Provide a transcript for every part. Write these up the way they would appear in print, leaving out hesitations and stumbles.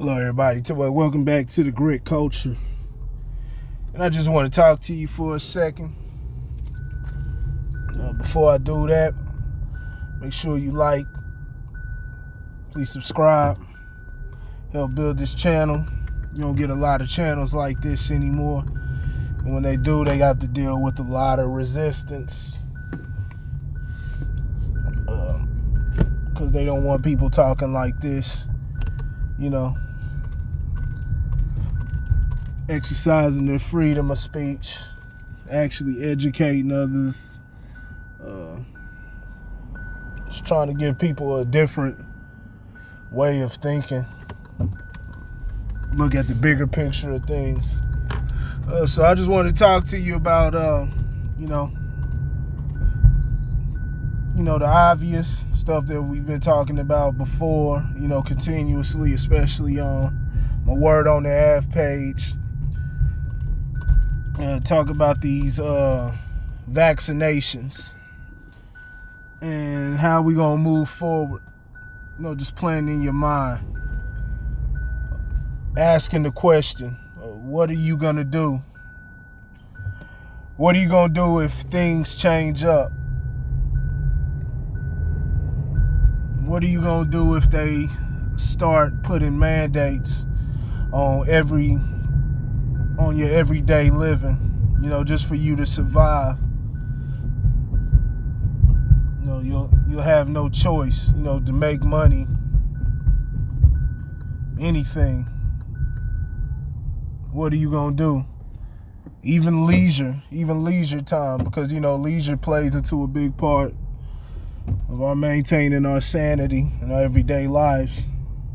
Hello, everybody. Welcome back to the Grit Culture. And I just want to talk to you for a second. Before I do that, make sure you like, please subscribe, help build this channel. You don't get a lot of channels like this anymore. And when they do, they have to deal with a lot of resistance. Because they don't want people talking like this, exercising their freedom of speech, actually educating others, just trying to give people a different way of thinking, look at the bigger picture of things. So I just want to talk to you about, the obvious stuff that we've been talking about before, continuously, especially on my Word on the Half page. Talk about these vaccinations and how we gonna move forward. Just playing in your mind, asking the question, what are you gonna do? What are you gonna do if things change up? What are you gonna do if they start putting mandates on your everyday living, just for you to survive? You'll have no choice, to make money, anything. What are you gonna do? Even leisure time, because leisure plays into a big part of our maintaining our sanity in our everyday lives.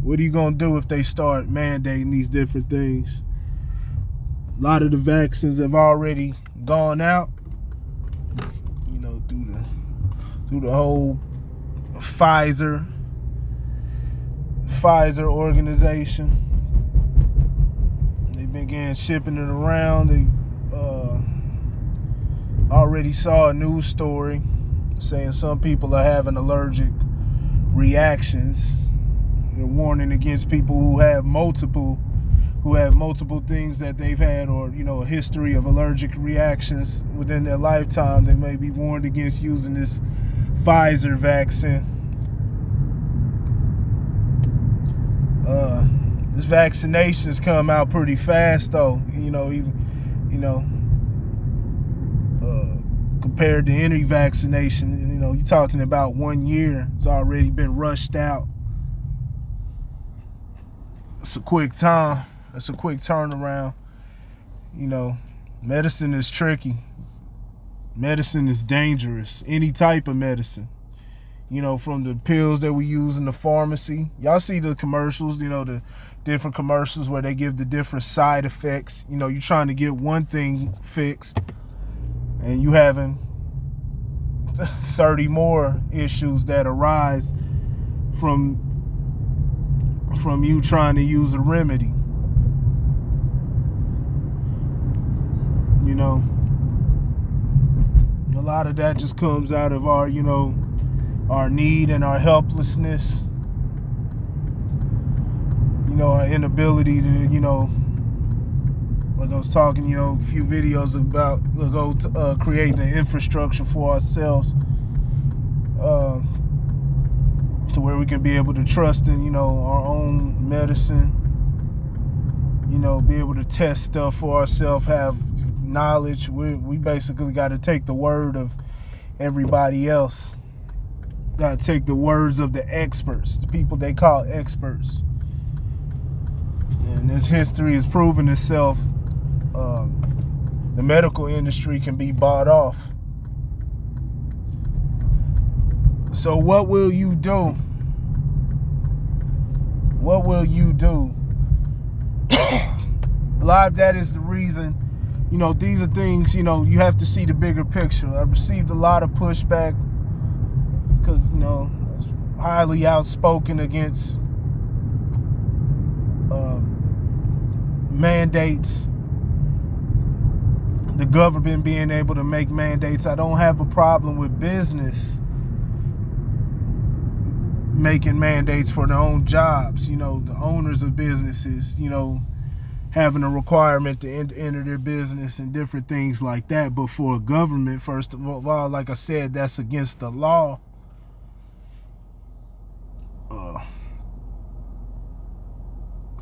What are you gonna do if they start mandating these different things? A lot of the vaccines have already gone out, through the whole Pfizer organization. They began shipping it around. They already saw a news story saying some people are having allergic reactions. They're warning against people who have multiple things that they've had, or a history of allergic reactions within their lifetime. They may be warned against using this Pfizer vaccine. This vaccination's come out pretty fast, though. Compared to any vaccination, you're talking about 1 year. It's already been rushed out. It's a quick time. It's a quick turnaround. Medicine is tricky. Medicine is dangerous. Any type of medicine. From the pills that we use in the pharmacy. Y'all see the commercials, the different commercials where they give the different side effects. You're trying to get one thing fixed, and you having 30 more issues that arise from you trying to use a remedy. A lot of that just comes out of our, our need and our helplessness. Our inability to, like I was talking, a few videos about creating an infrastructure for ourselves, to where we can be able to trust in, our own medicine, be able to test stuff for ourselves, have knowledge. We basically got to take the word of everybody else. Got to take the words of the experts, the people they call experts. And this history has proven itself. The medical industry can be bought off. So what will you do? What will you do? A lot of that is the reason, these are things, you have to see the bigger picture. I received a lot of pushback because, I was highly outspoken against mandates, the government being able to make mandates. I don't have a problem with business making mandates for their own jobs, the owners of businesses, having a requirement to enter their business and different things like that. But for a government, first of all, like I said, that's against the law.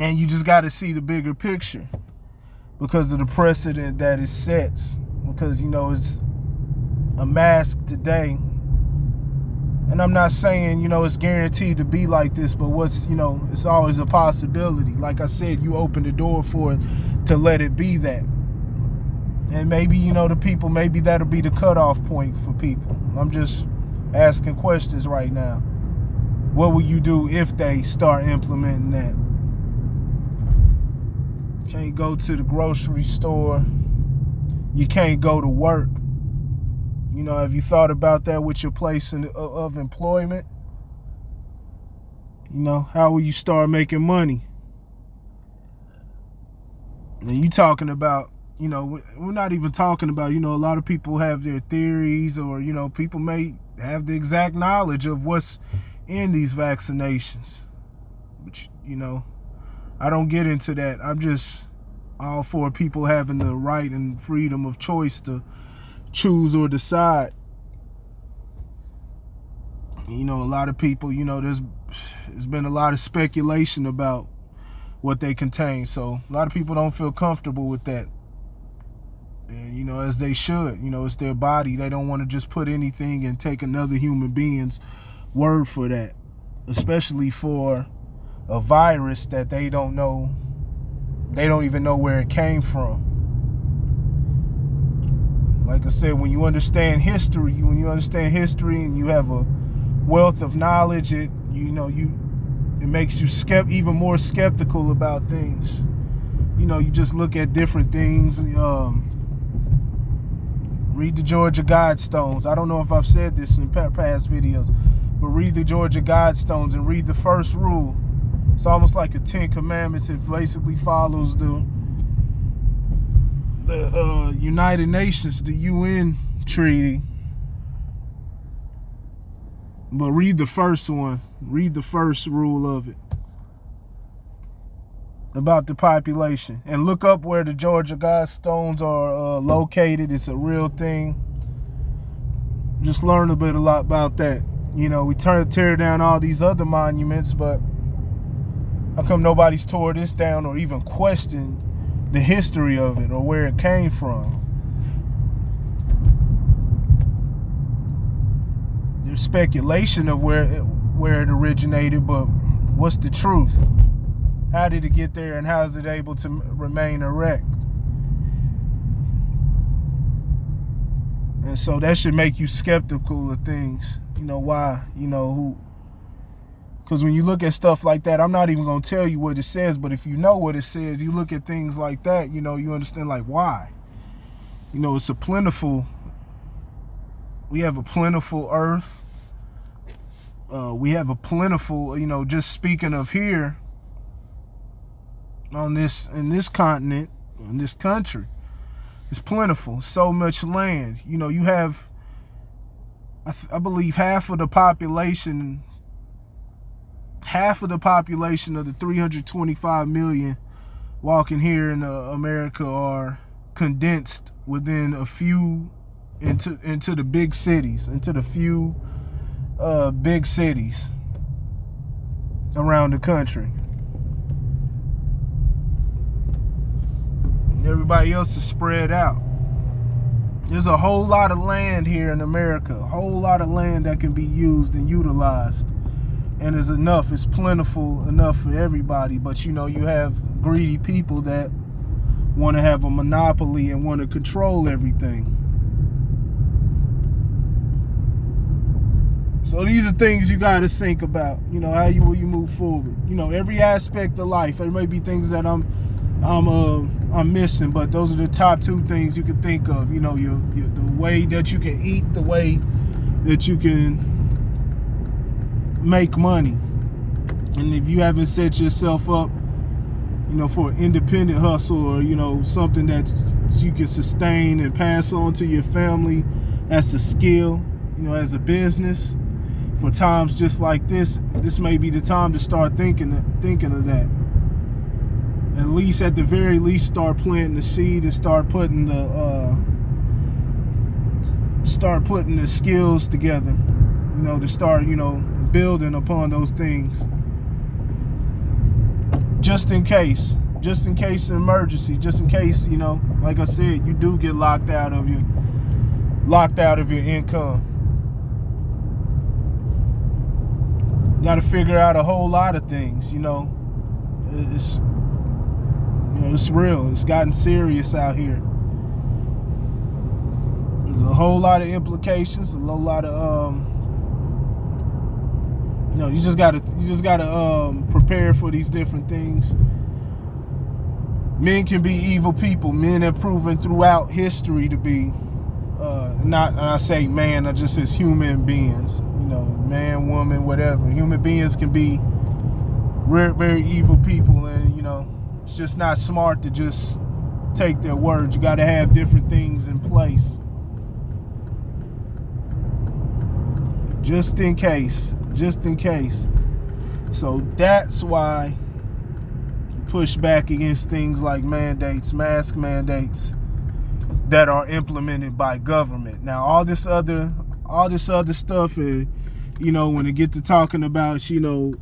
And you just got to see the bigger picture because of the precedent that it sets. Because, it's a mask today. And I'm not saying, it's guaranteed to be like this, but it's always a possibility. Like I said, you open the door for it to let it be that. And maybe, the people, maybe that'll be the cutoff point for people. I'm just asking questions right now. What will you do if they start implementing that? Can't go to the grocery store. You can't go to work. Have you thought about that with your place of employment? How will you start making money? And you talking about, we're not even talking about, a lot of people have their theories or, people may have the exact knowledge of what's in these vaccinations. But, I don't get into that. I'm just all for people having the right and freedom of choice to choose or decide. A lot of people, there's been a lot of speculation about what they contain. So a lot of people don't feel comfortable with that. And, as they should. It's their body. They don't want to just put anything and take another human being's word for that. Especially for a virus that they don't know. They don't even know where it came from. Like I said, when you understand history, and you have a wealth of knowledge, it makes you even more skeptical about things. You just look at different things. Read the Georgia Guidestones. I don't know if I've said this in past videos, but read the Georgia Guidestones and read the first rule. It's almost like a 10 Commandments. It basically follows the United Nations, the UN treaty. But read the first one. Read the first rule of it. About the population. And look up where the Georgia Guidestones are located. It's a real thing. Just learn a lot about that. We tear down all these other monuments, but how come nobody's tore this down or even questioned the history of it or where it came from? There's speculation of where it originated, but what's the truth? How did it get there and how is it able to remain erect? And so that should make you skeptical of things. Why? Who? Because when you look at stuff like that, I'm not even going to tell you what it says, but if you know what it says, you look at things like that, you understand why. It's a plentiful, we have a plentiful earth. We have a plentiful, just speaking of here in this continent, in this country, it's plentiful. So much land. You have, I believe half of the population of the 325 million walking here in America are condensed within a few into the big cities, into the few big cities around the country. Everybody else is spread out. There's a whole lot of land here in America, a whole lot of land that can be used and utilized. And it's enough, it's plentiful enough for everybody. But you have greedy people that want to have a monopoly and want to control everything. So these are things you got to think about. How will you move forward? Every aspect of life. There may be things that I'm missing, but those are the top two things you can think of. The way that you can eat, the way that you can make money. And if you haven't set yourself up, for an independent hustle or, something that you can sustain and pass on to your family as a skill, as a business. for times just like this, this may be the time to start thinking of that. At least, at the very least, start planting the seed and start putting the skills together. You know, to start, you know, building upon those things. Just in case an emergency, just in case, you know, like I said, you do get locked out of your income. You got to figure out a whole lot of things, you know. It's real. It's gotten serious out here. There's a whole lot of implications, a whole lot of you know, you just gotta prepare for these different things. Men can be evil people. Men have proven throughout history to be not, and I say man, I just says human beings. You know, man, woman, whatever. Human beings can be very, very evil people, and you know, it's just not smart to just take their words. You got to have different things in place, just in case. So that's why you push back against things like mandates, mask mandates that are implemented by government. Now, all this other stuff, you know, when it get to talking about, you know,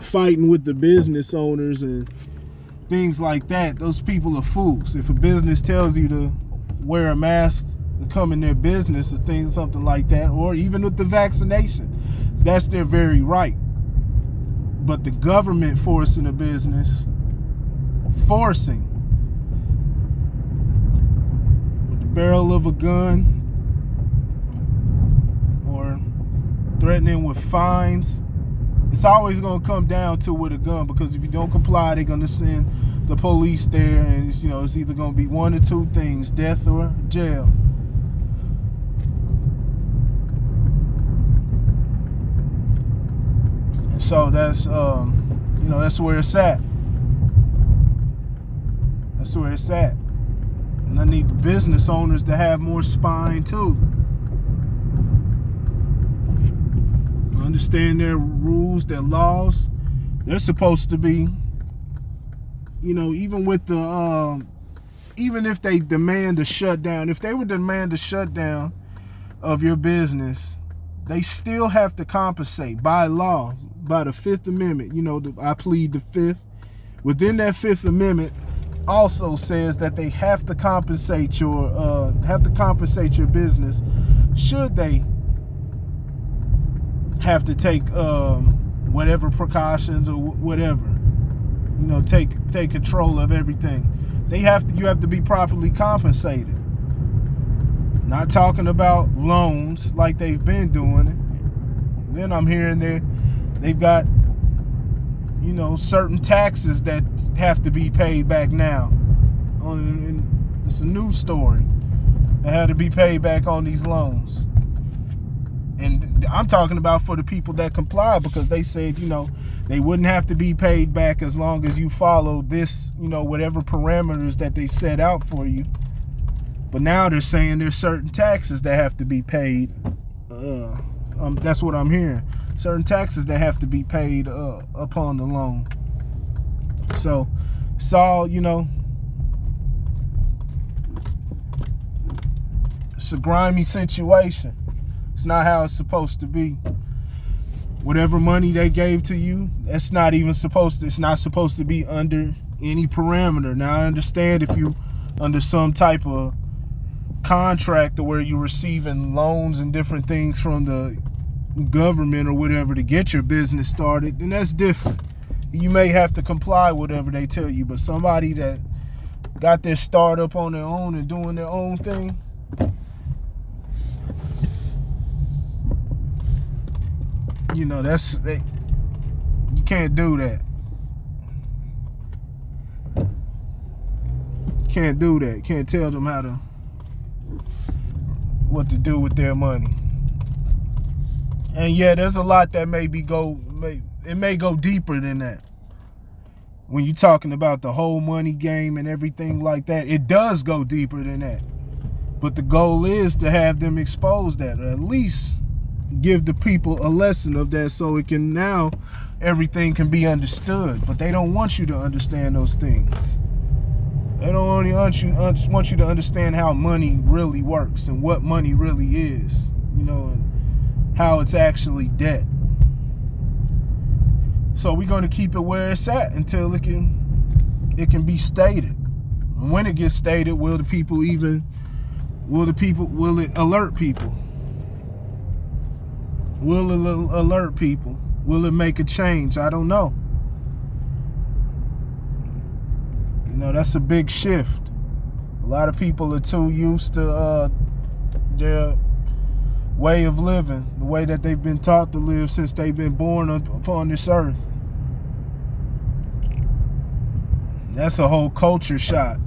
fighting with the business owners and things like that, those people are fools. If a business tells you to wear a mask to come in their business or things, something like that, or even with the vaccination, that's their very right. But the government forcing a business, with the barrel of a gun or threatening with fines, it's always going to come down to with a gun, because if you don't comply, they're going to send the police there, and it's, you know, it's either going to be one or two things: death or jail. And so that's you know, that's where it's at. That's where it's at. And I need the business owners to have more spine too. Understand their rules, their laws. They're supposed to be, you know, even with the even if they demand a shutdown, if they would demand a shutdown of your business, they still have to compensate by law, by the Fifth Amendment. You know, I plead the Fifth. Within that Fifth Amendment also says that they have to compensate your business should they have to take whatever precautions or whatever, you know, take control of everything. You have to be properly compensated. Not talking about loans like they've been doing it. Then I'm hearing they've got, you know, certain taxes that have to be paid back now. It's a news story. They had to be paid back on these loans. And I'm talking about for the people that comply, because they said, you know, they wouldn't have to be paid back as long as you follow this, you know, whatever parameters that they set out for you. But now they're saying there's certain taxes that have to be paid. That's what I'm hearing. Certain taxes that have to be paid upon the loan. So it's all, you know, it's a grimy situation. It's not how it's supposed to be. Whatever money they gave to you, it's not supposed to be under any parameter. Now, I understand if you under some type of contract where you're receiving loans and different things from the government or whatever to get your business started, then that's different. You may have to comply with whatever they tell you, but somebody that got their startup on their own and doing their own thing, you know, you can't do that. Can't do that. Can't tell them what to do with their money. And yeah, there's a lot that may go deeper than that. When you're talking about the whole money game and everything like that, it does go deeper than that. But the goal is to have them expose that, or at least give the people a lesson of that, so it can now everything can be understood. But they don't want you to understand those things. They don't only want you to understand how money really works and what money really is, and how it's actually debt. So we're going to keep it where it's at until it can be stated. And when it gets stated, will it alert people? Will it alert people? Will it make a change? I don't know. That's a big shift. A lot of people are too used to their way of living, the way that they've been taught to live since they've been born upon this earth. That's a whole culture shock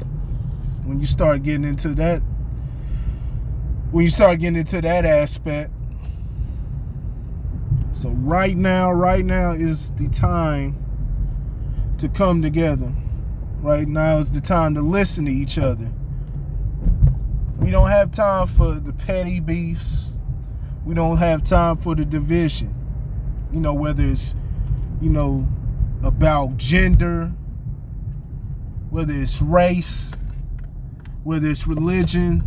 when you start getting into that. When you start getting into that aspect. So right now is the time to come together. Right now is the time to listen to each other. We don't have time for the petty beefs. We don't have time for the division. Whether it's, about gender, whether it's race, whether it's religion,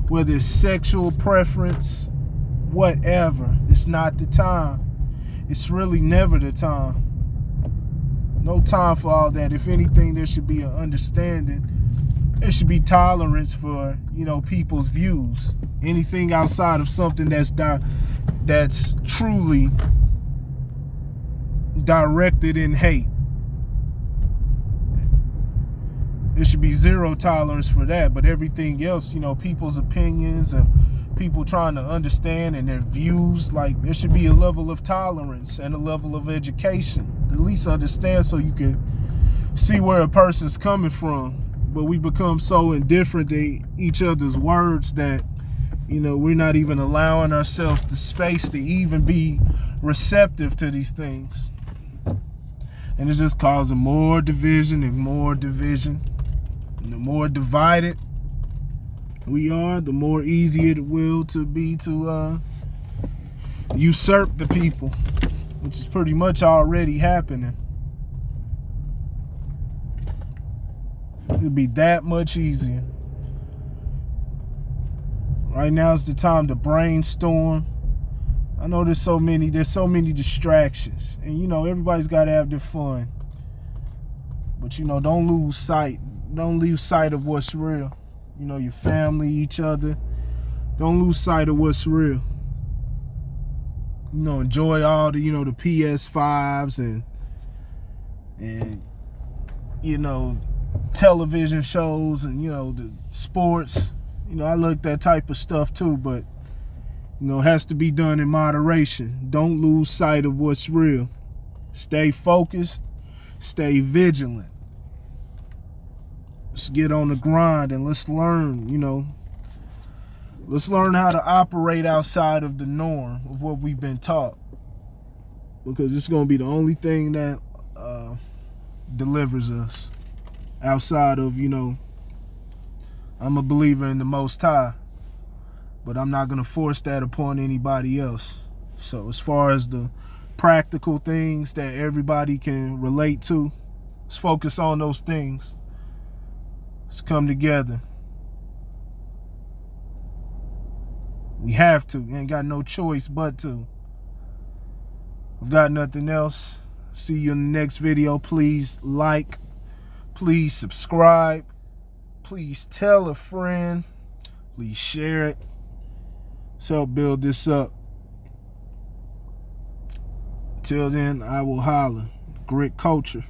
whether it's sexual preference, whatever. It's not the time. It's really never the time. No time for all that. If anything, there should be an understanding. There should be tolerance for, people's views. Anything outside of something that's truly directed in hate. There should be zero tolerance for that. But everything else, people's opinions and people trying to understand and their views, there should be a level of tolerance and a level of education. At least understand so you can see where a person's coming from. But we become so indifferent to each other's words that, we're not even allowing ourselves the space to even be receptive to these things. And it's just causing more division and more division. And the more divided we are, the more easy it will be to usurp the people, which is pretty much already happening. It'll be that much easier. Right now is the time to brainstorm. I know there's so many distractions, and everybody's got to have their fun. But don't lose sight of what's real. Your family, each other. Don't lose sight of what's real. Enjoy all the, the PS5s and television shows and, the sports. I like that type of stuff too, but, it has to be done in moderation. Don't lose sight of what's real. Stay focused. Stay vigilant. Let's get on the grind and let's learn, let's learn how to operate outside of the norm of what we've been taught. Because it's going to be the only thing that delivers us. Outside of, I'm a believer in the Most High. But I'm not going to force that upon anybody else. So as far as the practical things that everybody can relate to, let's focus on those things. Let's come together. We have to. Ain't got no choice but to. I've got nothing else. See you in the next video. Please like. Please subscribe. Please tell a friend. Please share it. Let's help build this up. Till then, I will holler. Grit culture.